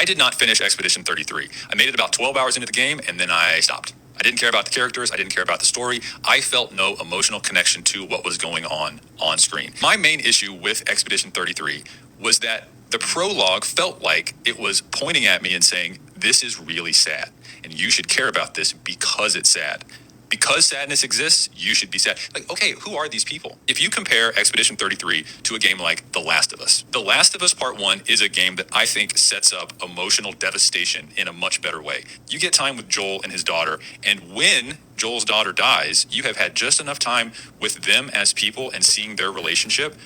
I did not finish Expedition 33. I made it about 12 hours into the game, and then I stopped. I didn't care about the characters. I didn't care about the story. I felt no emotional connection to what was going on screen. My main issue with Expedition 33 was that the prologue felt like it was pointing at me and saying, this is really sad, and you should care about this because it's sad. Because sadness exists, you should be sad. Like, okay, who are these people? If you compare Expedition 33 to a game like The Last of Us, The Last of Us Part 1 is a game that I think sets up emotional devastation in a much better way. You get time with Joel and his daughter, and when Joel's daughter dies, you have had just enough time with them as people and seeing their relationship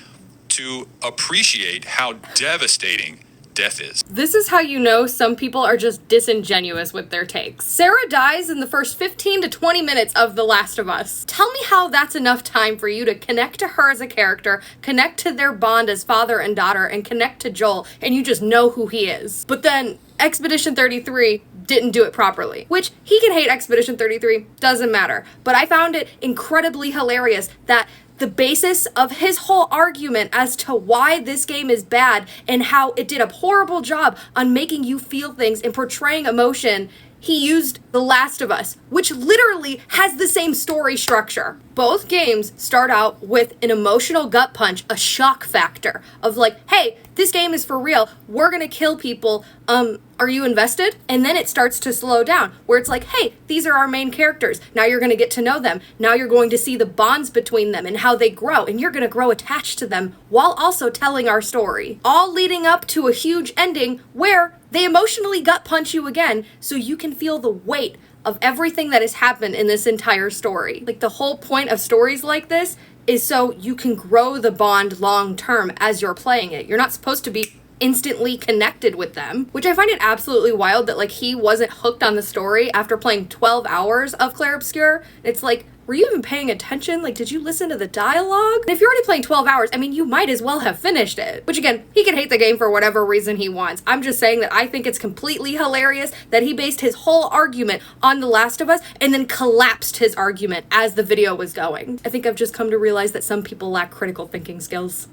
to appreciate how devastating death is. This is how you know some people are just disingenuous with their takes. Sarah dies in the first 15 to 20 minutes of The Last of Us. Tell me how that's enough time for you to connect to her as a character, connect to their bond as father and daughter, and connect to Joel, and you just know who he is. But then Expedition 33 didn't do it properly. Which, he can hate Expedition 33, doesn't matter. But I found it incredibly hilarious that the basis of his whole argument as to why this game is bad and how it did a horrible job on making you feel things and portraying emotion, he used The Last of Us, which literally has the same story structure. Both games start out with an emotional gut punch, a shock factor of like, hey, this game is for real. We're gonna kill people. Are you invested? And then it starts to slow down where it's like, hey, these are our main characters. Now you're gonna get to know them. Now you're going to see the bonds between them and how they grow, and you're gonna grow attached to them while also telling our story. All leading up to a huge ending where they emotionally gut punch you again so you can feel the weight of everything that has happened in this entire story. Like, the whole point of stories like this is so you can grow the bond long term as you're playing it. You're not supposed to be instantly connected with them, which I find it absolutely wild that like he wasn't hooked on the story after playing 12 hours of Clair Obscur. It's like, were you even paying attention? Like, did you listen to the dialogue? And if you're already playing 12 hours, I mean, you might as well have finished it. Which again, he can hate the game for whatever reason he wants. I'm just saying that I think it's completely hilarious that he based his whole argument on The Last of Us and then collapsed his argument as the video was going. I think I've just come to realize that some people lack critical thinking skills.